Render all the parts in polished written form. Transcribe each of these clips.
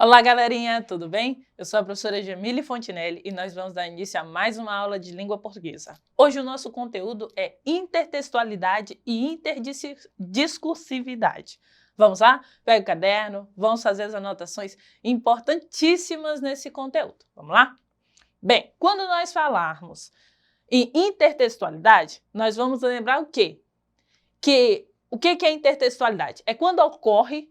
Olá, galerinha, tudo bem? Eu sou a professora Jamile Fontinelli e nós vamos dar início a mais uma aula de língua portuguesa. Hoje o nosso conteúdo é intertextualidade e interdiscursividade. Vamos lá? Pega o caderno, vamos fazer as anotações importantíssimas nesse conteúdo. Vamos lá? Bem, quando nós falarmos em intertextualidade, nós vamos lembrar o quê? O que é intertextualidade? É quando ocorre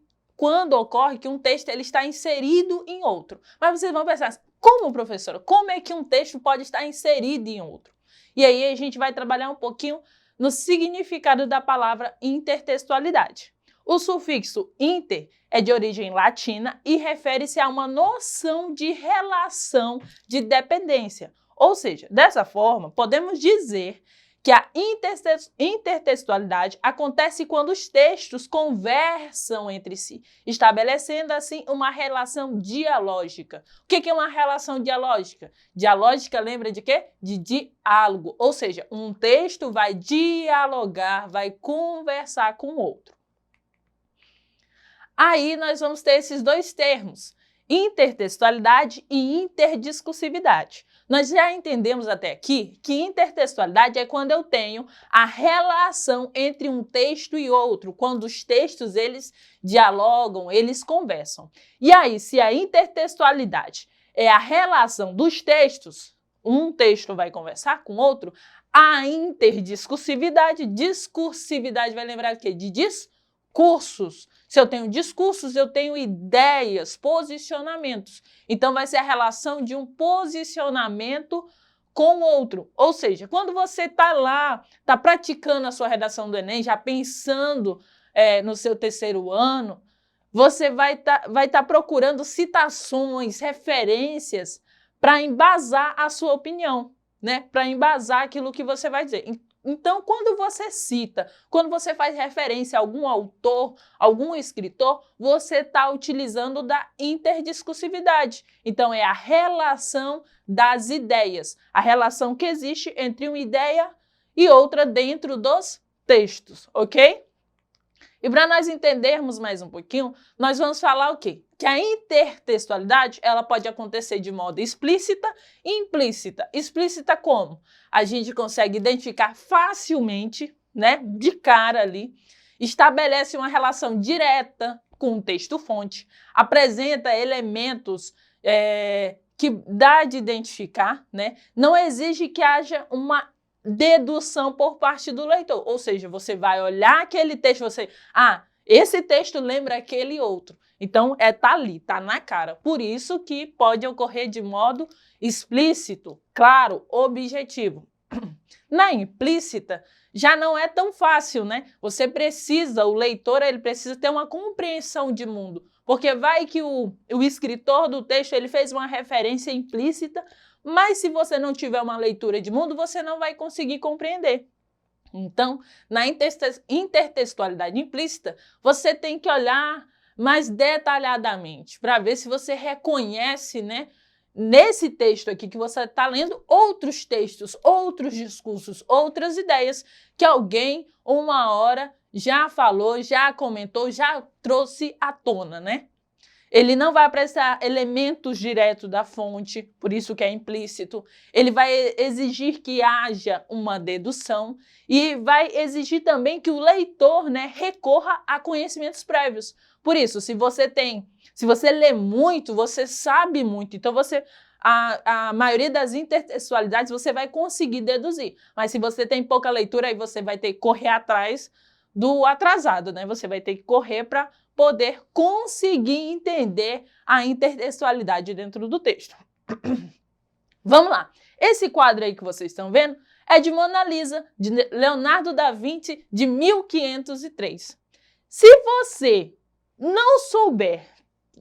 que um texto ele está inserido em outro. Mas vocês vão pensar assim, como, professora? Como é que um texto pode estar inserido em outro? E aí a gente vai trabalhar um pouquinho no significado da palavra intertextualidade. O sufixo inter é de origem latina e refere-se a uma noção de relação de dependência. Ou seja, dessa forma, podemos dizer que a intertextualidade acontece quando os textos conversam entre si, estabelecendo assim uma relação dialógica. O que é uma relação dialógica? Dialógica lembra de quê? De diálogo, ou seja, um texto vai dialogar, vai conversar com o outro. Aí nós vamos ter esses dois termos, intertextualidade e interdiscursividade. Nós já entendemos até aqui que intertextualidade é quando eu tenho a relação entre um texto e outro, quando os textos eles dialogam, eles conversam. E aí, se a intertextualidade é a relação dos textos, um texto vai conversar com outro, a discursividade vai lembrar o quê? De discursos. Se eu tenho discursos, eu tenho ideias, posicionamentos. Então, vai ser a relação de um posicionamento com o outro. Ou seja, quando você está lá, está praticando a sua redação do Enem, já pensando no seu terceiro ano, você vai tá procurando citações, referências para embasar a sua opinião, né? Para embasar aquilo que você vai dizer. Então, quando você cita, quando você faz referência a algum autor, algum escritor, você está utilizando da interdiscursividade. Então, é a relação das ideias, a relação que existe entre uma ideia e outra dentro dos textos, ok? E para nós entendermos mais um pouquinho, nós vamos falar o quê? Que a intertextualidade ela pode acontecer de modo explícita e implícita. Explícita como? A gente consegue identificar facilmente, né, de cara ali, estabelece uma relação direta com o texto-fonte, apresenta elementos que dá de identificar, né, não exige que haja uma dedução por parte do leitor, ou seja, você vai olhar aquele texto, esse texto lembra aquele outro. Então, tá ali, tá na cara. Por isso que pode ocorrer de modo explícito, claro, objetivo. Na implícita, já não é tão fácil, né? O leitor, ele precisa ter uma compreensão de mundo, porque vai que o escritor do texto, ele fez uma referência implícita, mas se você não tiver uma leitura de mundo, você não vai conseguir compreender. Então, na intertextualidade implícita, você tem que olhar mais detalhadamente para ver se você reconhece, né, nesse texto aqui que você está lendo, outros textos, outros discursos, outras ideias que alguém, uma hora, já falou, já comentou, já trouxe à tona, né? Ele não vai apresentar elementos diretos da fonte, por isso que é implícito. Ele vai exigir que haja uma dedução e vai exigir também que o leitor, né, recorra a conhecimentos prévios. Por isso, se você lê muito, você sabe muito. Então, a maioria das intertextualidades você vai conseguir deduzir. Mas se você tem pouca leitura, aí você vai ter que correr atrás do atrasado, né? Você vai ter que correr para poder conseguir entender a intertextualidade dentro do texto. Vamos lá. Esse quadro aí que vocês estão vendo é de Mona Lisa, de Leonardo da Vinci, de 1503. Se você não souber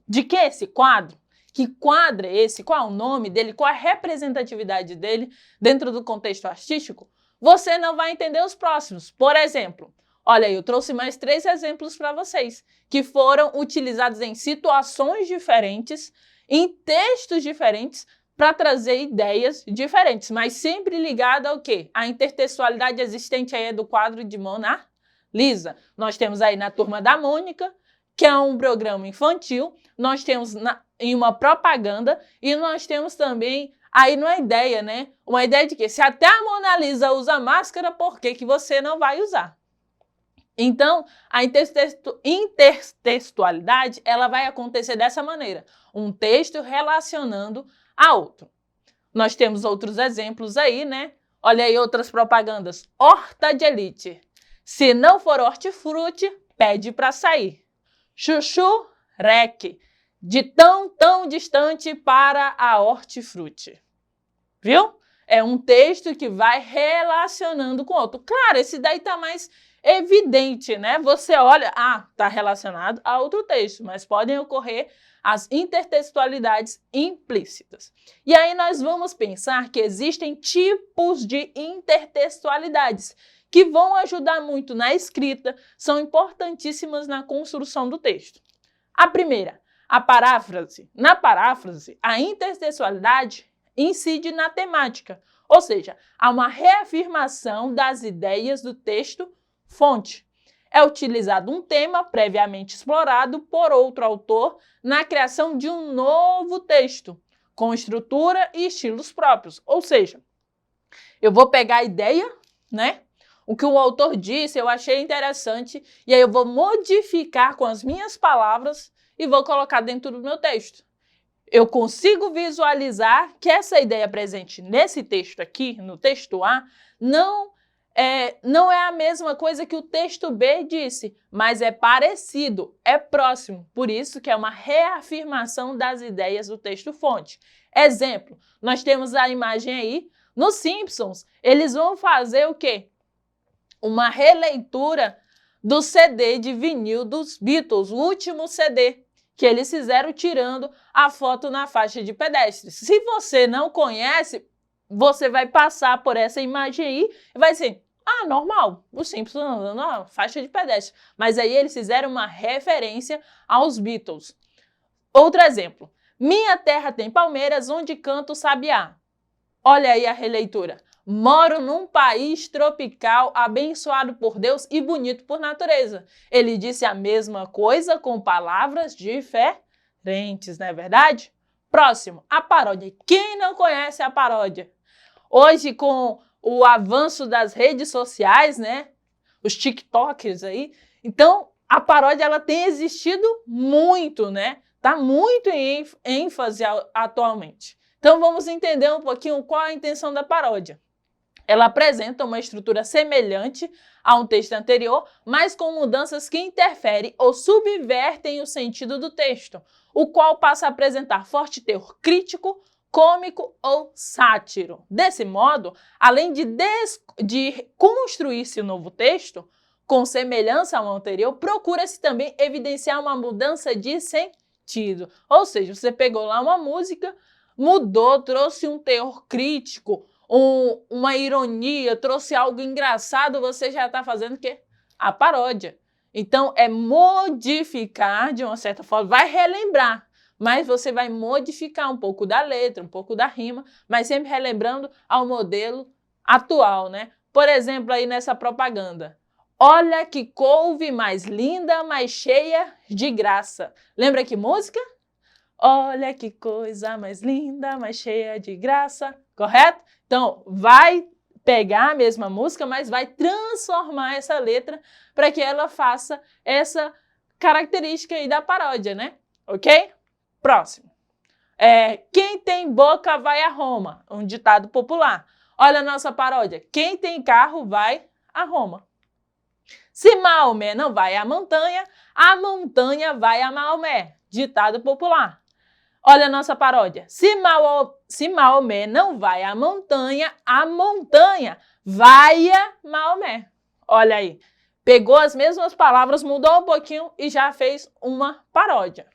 de que é esse quadro, que quadro é esse, qual é o nome dele, qual é a representatividade dele dentro do contexto artístico, você não vai entender os próximos. Por exemplo, olha aí, eu trouxe mais 3 exemplos para vocês, que foram utilizados em situações diferentes, em textos diferentes, para trazer ideias diferentes, mas sempre ligada ao quê? A intertextualidade existente aí do quadro de Mona Lisa. Nós temos aí na Turma da Mônica, que é um programa infantil, nós temos em uma propaganda e nós temos também aí numa ideia, né? Uma ideia de que se até a Mona Lisa usa máscara, por que que você não vai usar? Então, a intertextualidade, ela vai acontecer dessa maneira. Um texto relacionando a outro. Nós temos outros exemplos aí, né? Olha aí outras propagandas. Horta de Elite. Se não for hortifruti, pede para sair. Chuchu, rec. De tão distante para a hortifruti. Viu? É um texto que vai relacionando com outro. Claro, esse daí tá mais evidente, né? Você olha, tá relacionado a outro texto, mas podem ocorrer as intertextualidades implícitas. E aí nós vamos pensar que existem tipos de intertextualidades que vão ajudar muito na escrita, são importantíssimas na construção do texto. A primeira, a paráfrase. Na paráfrase, a intertextualidade incide na temática, ou seja, há uma reafirmação das ideias do texto fonte. É utilizado um tema previamente explorado por outro autor na criação de um novo texto, com estrutura e estilos próprios. Ou seja, eu vou pegar a ideia, né? O que o autor disse, eu achei interessante, e aí eu vou modificar com as minhas palavras e vou colocar dentro do meu texto. Eu consigo visualizar que essa ideia presente nesse texto aqui, no texto A, não é a mesma coisa que o texto B disse, mas é parecido, é próximo. Por isso que é uma reafirmação das ideias do texto-fonte. Exemplo, nós temos a imagem aí, nos Simpsons, eles vão fazer o quê? Uma releitura do CD de vinil dos Beatles, o último CD que eles fizeram tirando a foto na faixa de pedestres. Se você não conhece, você vai passar por essa imagem aí e vai dizer, normal, os Simpsons andando na faixa de pedestre. Mas aí eles fizeram uma referência aos Beatles. Outro exemplo, minha terra tem palmeiras onde canta o sabiá. Olha aí a releitura. Moro num país tropical, abençoado por Deus e bonito por natureza. Ele disse a mesma coisa com palavras diferentes, não é verdade? Próximo, a paródia. Quem não conhece a paródia? Hoje, com o avanço das redes sociais, né? Os TikTokers aí. Então, a paródia ela tem existido muito, né? Tá muito em ênfase atualmente. Então, vamos entender um pouquinho qual a intenção da paródia. Ela apresenta uma estrutura semelhante a um texto anterior, mas com mudanças que interferem ou subvertem o sentido do texto, o qual passa a apresentar forte teor crítico, cômico ou sátiro. Desse modo, além de construir-se um novo texto, com semelhança ao anterior, procura-se também evidenciar uma mudança de sentido. Ou seja, você pegou lá uma música, mudou, trouxe um teor crítico, uma ironia, trouxe algo engraçado, você já está fazendo o quê? A paródia. Então, é modificar de uma certa forma, vai relembrar, mas você vai modificar um pouco da letra, um pouco da rima, mas sempre relembrando ao modelo atual, né? Por exemplo, aí nessa propaganda. Olha que couve mais linda, mais cheia de graça. Lembra que música? Olha que coisa mais linda, mais cheia de graça. Correto? Então, vai pegar a mesma música, mas vai transformar essa letra para que ela faça essa característica aí da paródia, né? Ok? Próximo. Quem tem boca vai a Roma, um ditado popular. Olha a nossa paródia. Quem tem carro vai a Roma. Se Maomé não vai à montanha, a montanha vai a Maomé. Ditado popular. Olha a nossa paródia. Se Maomé não vai à montanha, a montanha vai a Maomé. Olha aí. Pegou as mesmas palavras, mudou um pouquinho e já fez uma paródia.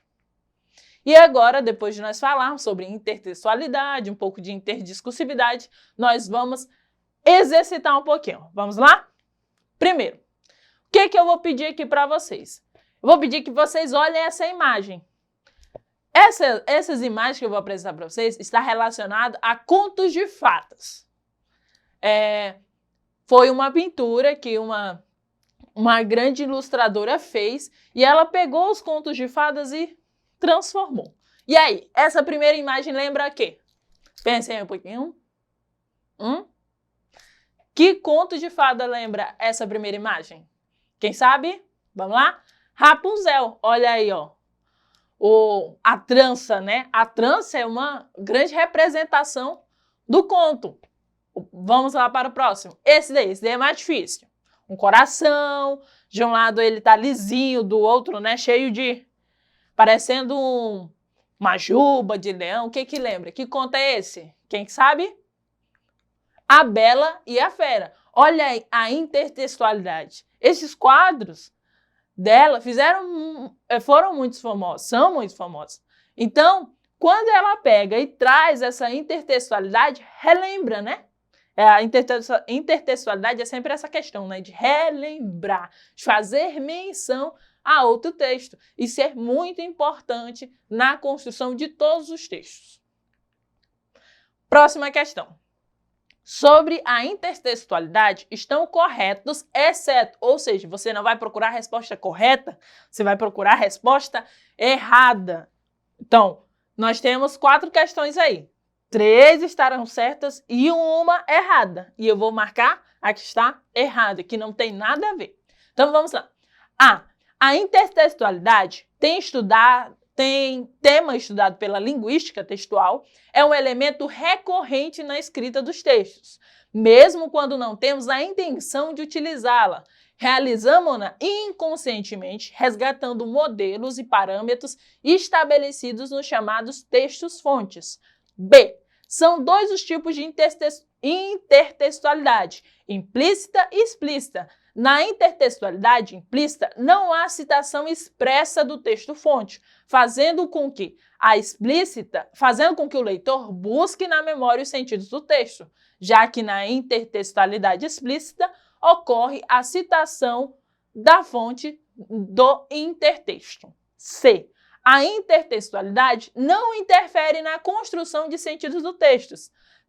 E agora, depois de nós falarmos sobre intertextualidade, um pouco de interdiscursividade, nós vamos exercitar um pouquinho. Vamos lá? Primeiro, o que eu vou pedir aqui para vocês? Eu vou pedir que vocês olhem essa imagem. Essas imagens que eu vou apresentar para vocês estão relacionadas a contos de fadas. Foi uma pintura que uma uma grande ilustradora fez e ela pegou os contos de fadas e transformou. E aí, essa primeira imagem lembra o quê? Pensem um pouquinho. Que conto de fada lembra essa primeira imagem? Quem sabe? Vamos lá? Rapunzel. Olha aí, ó. A trança, né? A trança é uma grande representação do conto. Vamos lá para o próximo. Esse daí é mais difícil. Um coração, de um lado ele tá lisinho, do outro, né, cheio de... parecendo uma juba de leão. O que que lembra? Que conto é esse? Quem sabe? A Bela e a Fera. Olha aí a intertextualidade. Esses quadros dela foram muito famosos, são muito famosos. Então, quando ela pega e traz essa intertextualidade, relembra, né? A intertextualidade é sempre essa questão, né? De relembrar, de fazer menção a outro texto. Isso é muito importante na construção de todos os textos. Próxima questão. Sobre a intertextualidade estão corretos, exceto, ou seja, você não vai procurar a resposta correta, você vai procurar a resposta errada. Então, nós temos 4 questões aí. 3 estarão certas e uma errada. E eu vou marcar a que está errada, que não tem nada a ver. Então, vamos lá. A intertextualidade tem tema estudado pela linguística textual, é um elemento recorrente na escrita dos textos, mesmo quando não temos a intenção de utilizá-la. Realizamos-na inconscientemente, resgatando modelos e parâmetros estabelecidos nos chamados textos-fontes. B. São 2 os tipos de intertextualidade, implícita e explícita. Na intertextualidade implícita, não há citação expressa do texto-fonte, fazendo com que o leitor busque na memória os sentidos do texto, já que na intertextualidade explícita ocorre a citação da fonte do intertexto. C. A intertextualidade não interfere na construção de sentidos do texto.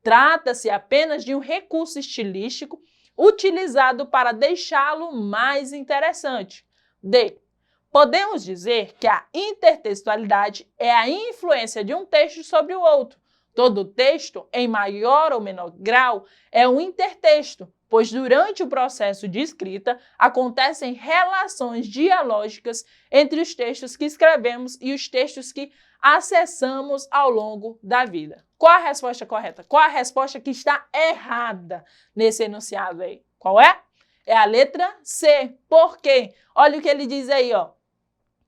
Trata-se apenas de um recurso estilístico utilizado para deixá-lo mais interessante. D. Podemos dizer que a intertextualidade é a influência de um texto sobre o outro. Todo texto, em maior ou menor grau, é um intertexto, pois durante o processo de escrita acontecem relações dialógicas entre os textos que escrevemos e os textos que acessamos ao longo da vida. Qual a resposta correta? Qual a resposta que está errada nesse enunciado aí? Qual é? É a letra C. Por quê? Olha o que ele diz aí, ó.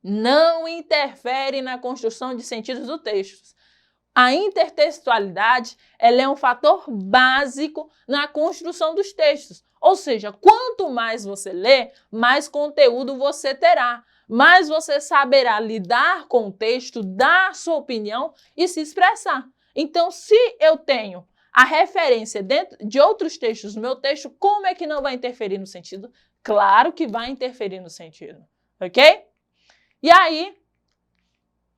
Não interfere na construção de sentidos do texto. A intertextualidade, ela é um fator básico na construção dos textos. Ou seja, quanto mais você lê, mais conteúdo você terá. Mais você saberá lidar com o texto, dar sua opinião e se expressar. Então, se eu tenho a referência dentro de outros textos no meu texto, como é que não vai interferir no sentido? Claro que vai interferir no sentido, ok? E aí,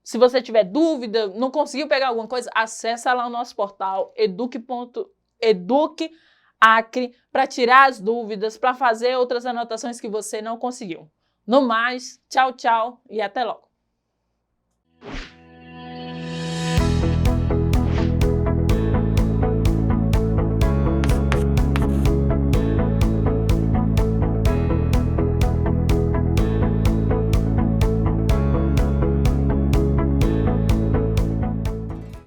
se você tiver dúvida, não conseguiu pegar alguma coisa, acessa lá o nosso portal eduque.acre para tirar as dúvidas, para fazer outras anotações que você não conseguiu. No mais, tchau, tchau e até logo.